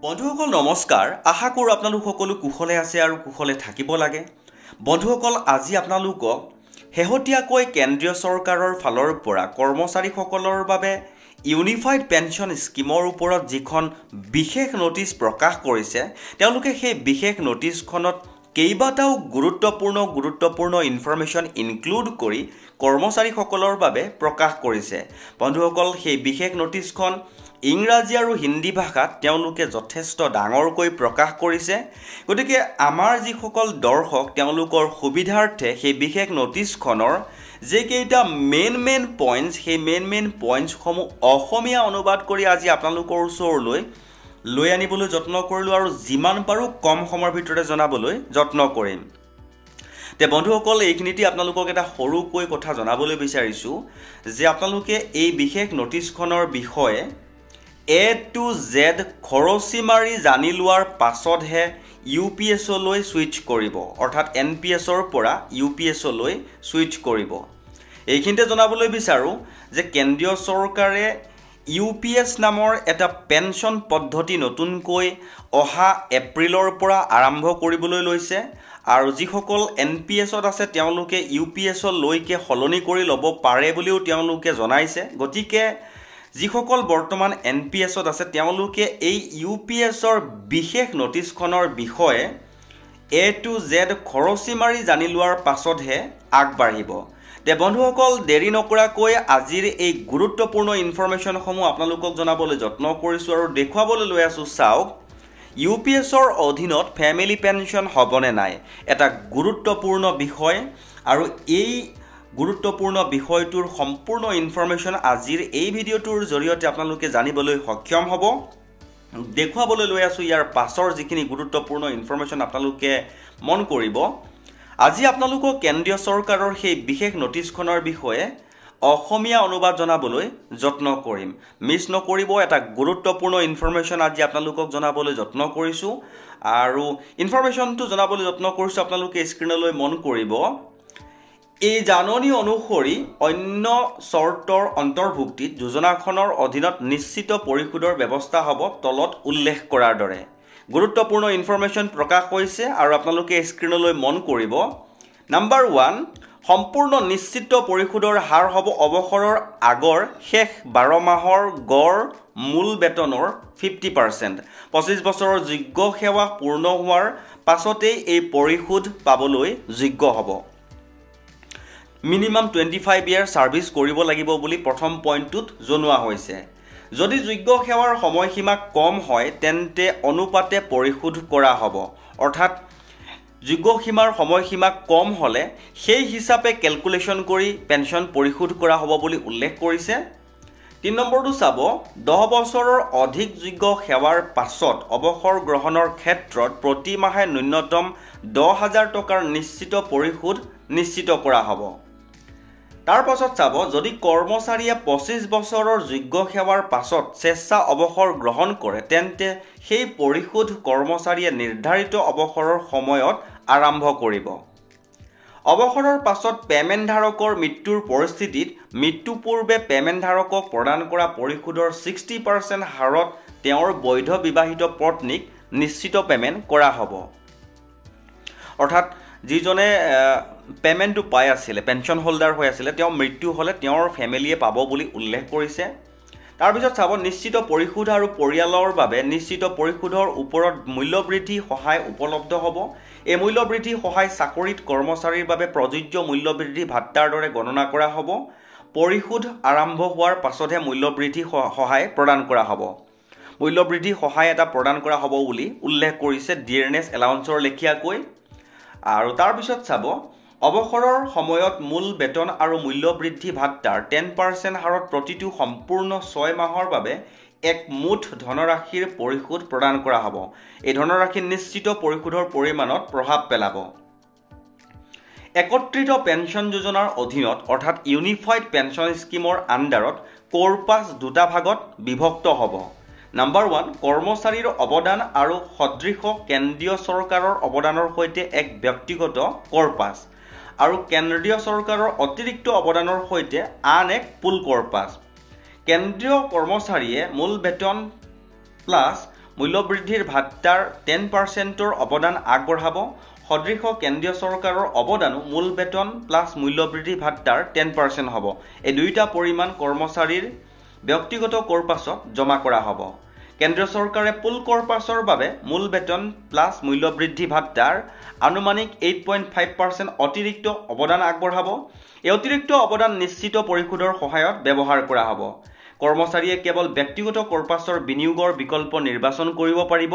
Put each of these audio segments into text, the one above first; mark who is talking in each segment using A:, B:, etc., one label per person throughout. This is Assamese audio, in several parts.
A: বন্ধুসকল নমস্কাৰ আশা কৰো আপোনালোক সকলো কুশলে আছে আৰু কুশলে থাকিব লাগে বন্ধুসকল আজি আপোনালোকক হেহতিয়াকৈ কেন্দ্ৰীয় চৰকাৰৰ ফালৰ পৰা কৰ্মচাৰীসকলৰ বাবে ইউনিফাইড পেনশন স্কিমৰ ওপৰত যিখন বিশেষ নোটিছ প্ৰকাশ কৰিছে তেওঁলোকে সেই বিশেষ নোটিছখনত কেইবাটাও গুৰুত্বপূৰ্ণ ইনফৰমেশ্যন ইনক্লুড কৰি কৰ্মচাৰীসকলৰ বাবে প্ৰকাশ কৰিছে বন্ধুসকল সেই বিশেষ নোটিছখন ইংৰাজী আৰু হিন্দী ভাষাত তেওঁলোকে যথেষ্ট ডাঙৰকৈ প্ৰকাশ কৰিছে গতিকে আমাৰ যিসকল দৰ্শক তেওঁলোকৰ সুবিধাৰ্থে সেই বিশেষ নোটিছখনৰ যে কেইটা মেইন পইণ্টছ সেই মেইন পইণ্টছসমূহ অসমীয়া অনুবাদ কৰি আজি আপোনালোকৰ ওচৰলৈ লৈ আনিবলৈ যত্ন কৰিলোঁ আৰু যিমান পাৰোঁ কম সময়ৰ ভিতৰতে জনাবলৈ যত্ন কৰিম তে বন্ধুসকল এইখিনিতে আপোনালোকক এটা সৰুকৈ কথা জনাবলৈ বিচাৰিছোঁ যে আপোনালোকে এই বিশেষ নোটিছখনৰ বিষয়ে A to Z খৰচি মাৰি জানি লোৱাৰ পাছতহে UPS লৈ সুইচ কৰিব অৰ্থাৎ NPS ৰ পৰা UPS লৈ সুইচ কৰিব এইখিনিতে জনাবলৈ বিচাৰো যে কেন্দ্ৰীয় চৰকাৰে UPS নামৰ এটা পেনশন পদ্ধতি নতুনকৈ অহা এপ্ৰিলৰ পৰা আৰম্ভ কৰিবলৈ লৈছে আৰু যিসকল NPS ত আছে তেওঁলোকে UPS লৈকে সলনি কৰি ল'ব পাৰে বুলিও তেওঁলোকে জনাইছে গতিকে যিসকল বৰ্তমান NPS ত আছে তেওঁলোকে এই UPS ৰ বিশেষ নোটিছখনৰ বিষয়ে A to Z খৰচি মাৰি জানি লোৱাৰ পাছতহে আগবাঢ়িব তে বন্ধুসকল দেৰি নকৰাকৈ আজিৰ এই গুৰুত্বপূৰ্ণ ইনফৰমেশ্যনসমূহ আপোনালোকক জনাবলৈ যত্ন কৰিছোঁ আৰু দেখুৱাবলৈ লৈ আছোঁ চাওক UPS ৰ অধীনত ফ্যামিলি পেনশন হ'বনে নাই এটা গুৰুত্বপূৰ্ণ বিষয় আৰু এই গুৰুত্বপূৰ্ণ বিষয়টোৰ সম্পূৰ্ণ ইনফৰমেশ্যন আজিৰ এই ভিডিঅ'টোৰ জৰিয়তে আপোনালোকে জানিবলৈ সক্ষম হ'ব দেখুৱাবলৈ লৈ আছোঁ ইয়াৰ পাছৰ যিখিনি গুৰুত্বপূৰ্ণ ইনফৰমেশ্যন আপোনালোকে মন কৰিব আজি আপোনালোকক কেন্দ্ৰীয় চৰকাৰৰ সেই বিশেষ নোটিছখনৰ বিষয়ে অসমীয়া অনুবাদ জনাবলৈ যত্ন কৰিম মিছ নকৰিব এটা গুৰুত্বপূৰ্ণ ইনফৰমেশ্যন আজি আপোনালোকক জনাবলৈ যত্ন কৰিছোঁ আৰু ইনফৰমেশ্যনটো জনাবলৈ যত্ন কৰিছোঁ আপোনালোকে স্ক্ৰীনলৈ মন কৰিব এই জাননী অনুসৰি অন্য চৰ্তৰ অন্তৰ্ভুক্তিত যোজনাখনৰ অধীনত নিশ্চিত পৰিশোধৰ ব্যৱস্থা হ'ব তলত উল্লেখ কৰাৰ দৰে গুৰুত্বপূৰ্ণ ইনফৰমেশ্যন প্ৰকাশ হৈছে আৰু আপোনালোকে স্ক্ৰীনলৈ মন কৰিব নাম্বাৰ 1 সম্পূৰ্ণ নিশ্চিত পৰিশোধৰ হাৰ হ'ব অৱসৰৰ আগৰ শেষ 12 মাহৰ গড় মূল বেতনৰ 50% 25 বছৰৰ যোগ্য সেৱা পূৰ্ণ হোৱাৰ পাছতেই এই পৰিশোধ পাবলৈ যোগ্য হ'ব মিনিমাম 25 ইয়াৰ সাৰ্ভিস কৰিব লাগিব বুলি প্ৰথম পইণ্টটোত জনোৱা হৈছে যদি যোগ্য সেৱাৰ সময়সীমা কম হয় তেন্তে অনুপাতে পৰিশোধ কৰা হ'ব অৰ্থাৎ যোগ্য সীমাৰ সময়সীমা কম হলে সেই হিচাপে ক্যালকুলেশন কৰি পেনশন পৰিশোধ কৰা হ'ব বুলি উল্লেখ কৰিছে 3 নম্বৰটো চাব 10 বছৰৰ অধিক যোগ্য সেৱাৰ পাছত অৱসৰ গ্ৰহণৰ ক্ষেত্ৰত প্ৰতি মাহে ন্যূনতম 10000 টকাৰ নিশ্চিত পৰিশোধ নিশ্চিত কৰা হ'ব তাৰ পাছত চাব যদি কৰ্মচাৰীয়ে 25 বছৰৰ যোগ্য সেৱাৰ পাছত স্বেচ্ছা অৱসৰ গ্ৰহণ কৰে তেন্তে সেই পৰিশোধ কৰ্মচাৰীয়ে নিৰ্ধাৰিত অৱসৰৰ সময়ত আৰম্ভ কৰিব অৱসৰৰ পাছত পেমেন্ট ধাৰকৰ মৃত্যুৰ পৰিস্থিতিত মৃত্যু পূৰ্বে পেমেন্ট ধাৰকক প্ৰদান কৰা পৰিশোধৰ 60% হাৰত তেওঁৰ বৈধ বিবাহিত পত্নীক নিশ্চিত পেমেন্ট কৰা হ'ব অৰ্থাৎ যিজনে পেমেন্টটো পাই আছিল পেনশন হোল্ডাৰ হৈ আছিল তেওঁ মৃত্যু হলে তেওঁৰ ফ্যামিলিয়ে পাব বুলি উল্লেখ কৰিছে তাৰ পিছত চাব নিশ্চিত পৰিশোধ আৰু পৰিয়ালৰ বাবে নিশ্চিত পৰিশোধৰ ওপৰত মূল্য বৃদ্ধি সহায় উপলব্ধ হ'ব এই মূল্য বৃদ্ধি সহায় চাকৰিত কৰ্মচাৰীৰ বাবে প্ৰযোজ্য মূল্য বৃদ্ধি ভাত্তাৰ দৰে গণনা কৰা হ'ব পৰিশোধ আৰম্ভ হোৱাৰ পাছতহে মূল্য বৃদ্ধি সহায় প্ৰদান কৰা হ'ব মূল্য বৃদ্ধি সহায় এটা প্ৰদান কৰা হ'ব বুলি উল্লেখ কৰিছে ডিয়াৰনেছ এলাউন্সৰ লেখিয়াকৈ আৰু তাৰ পিছত চাব অৱসৰৰ সময়ত মূল বেতন আৰু মূল্য বৃদ্ধি ভাত্তাৰ 10% হাৰত প্ৰতিটো সম্পূৰ্ণ 6 মাহৰ বাবে এক মুঠ ধনৰাশিৰ পৰিশোধ প্ৰদান কৰা হ'ব এই ধনৰাশি নিশ্চিত পৰিশোধৰ পৰিমাণত প্ৰভাৱ পেলাব একত্ৰিত পেনশন যোজনাৰ অধীনত অৰ্থাৎ ইউনিফাইড পেনশন স্কিমৰ আন্ডাৰত কৰ্পাছ দুটা ভাগত বিভক্ত হ'ব নাম্বাৰ 1 কৰ্মচাৰীৰ অৱদান আৰু সদৃশ কেন্দ্ৰীয় চৰকাৰৰ অৱদানৰ সৈতে এক ব্যক্তিগত কৰ্পাছ আৰু কেন্দ্ৰীয় চৰকাৰৰ অতিৰিক্ত অৱদানৰ সৈতে আন এক পুল কৰ্পাছ কেন্দ্ৰীয় কৰ্মচাৰীয়ে মূল বেতন প্লাস মূল্যবৃদ্ধিৰ ভাত্তাৰ 10%ৰ অৱদান আগবঢ়াব। সদৃশ কেন্দ্ৰীয় চৰকাৰৰ অৱদানো মূল বেতন প্লাছ মূল্যবৃদ্ধি ভাত্তাৰ 10% হ'ব। এই দুয়োটা পৰিমাণ কৰ্মচাৰীৰ ব্যক্তিগত কৰ্পাছত জমা কৰা হ'ব। কেন্দ্ৰীয় চৰকাৰে পুল কৰ্পাছৰ বাবে মূল বেতন প্লাছ মূল্যবৃদ্ধি ভাত্তাৰ আনুমানিক 8.5% অতিৰিক্ত অৱদান আগবঢ়াব। এই অতিৰিক্ত অৱদান নিশ্চিত পৰিশোধৰ সহায়ত ব্যৱহাৰ কৰা হ'ব। কৰ্মচাৰীয়ে কেৱল ব্যক্তিগত কৰ্পাছৰ বিনিয়োগৰ বিকল্প নিৰ্বাচন কৰিব পাৰিব।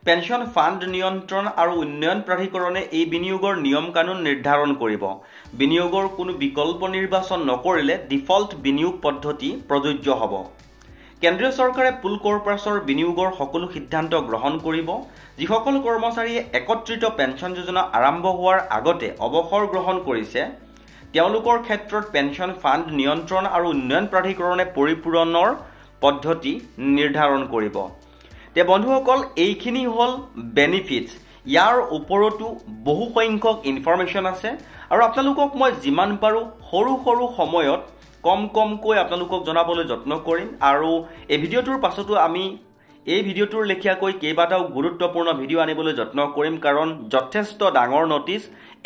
A: পেঞ্চন ফাণ্ড নিয়ন্ত্ৰণ আৰু উন্নয়ন প্ৰাধিকৰণে এই বিনিয়োগৰ নিয়ম কানুন নিৰ্ধাৰণ কৰিব। বিনিয়োগৰ কোনো বিকল্প নিৰ্বাচন নকৰিলে ডিফল্ট বিনিয়োগ পদ্ধতি প্ৰযোজ্য হ'ব। কেন্দ্ৰীয় চৰকাৰে পুল কৰ্পাছৰ বিনিয়োগৰ সকলো সিদ্ধান্ত গ্ৰহণ কৰিব। যিসকল কৰ্মচাৰীয়ে একত্ৰিত পেঞ্চন যোজনা আৰম্ভ হোৱাৰ আগতে অৱসৰ গ্ৰহণ কৰিছে তেওঁলোকৰ ক্ষেত্ৰত পেঞ্চন ফাণ্ড নিয়ন্ত্ৰণ আৰু উন্নয়ন প্ৰাধিকৰণে পৰিপূৰণৰ পদ্ধতি নিৰ্ধাৰণ কৰিব। তে বন্ধুসকল, এইখিনি হ'ল বেনিফিটছ। ইয়াৰ ওপৰতো বহু সংখ্যক ইনফৰমেশ্যন আছে আৰু আপোনালোকক মই যিমান পাৰোঁ সৰু সৰু সময়ত কমকৈ আপোনালোকক জনাবলৈ যত্ন কৰিম। আৰু এই ভিডিঅ'টোৰ পাছতো আমি এই ভিডিঅ'টোৰ লেখীয়াকৈ কেইবাটাও গুৰুত্বপূৰ্ণ ভিডিঅ' আনিবলৈ যত্ন কৰিম, কাৰণ যথেষ্ট ডাঙৰ নটিচ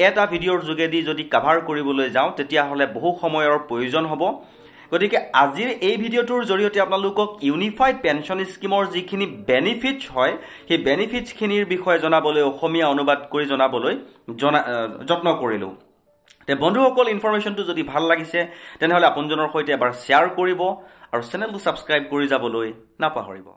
A: এটা ভিডিঅ'ৰ যোগেদি যদি কাভাৰ কৰিবলৈ যাওঁ তেতিয়াহ'লে বহু সময়ৰ প্ৰয়োজন হ'ব। গতিকে আজিৰ এই ভিডিঅ'টোৰ জৰিয়তে আপোনালোকক ইউনিফাইড পেঞ্চন স্কিমৰ যিখিনি বেনিফিটছ হয় সেই বেনিফিটছখিনিৰ বিষয়ে জনাবলৈ অসমীয়া অনুবাদ কৰি জনাবলৈ যত্ন কৰিলোঁ। তে বন্ধুসকল, ইনফৰমেশ্যনটো যদি ভাল লাগিছে তেনেহ'লে আপোনজনৰ সৈতে এবাৰ শ্বেয়াৰ কৰিব আৰু চেনেলটো ছাবস্ক্ৰাইব কৰি যাবলৈ নাপাহৰিব।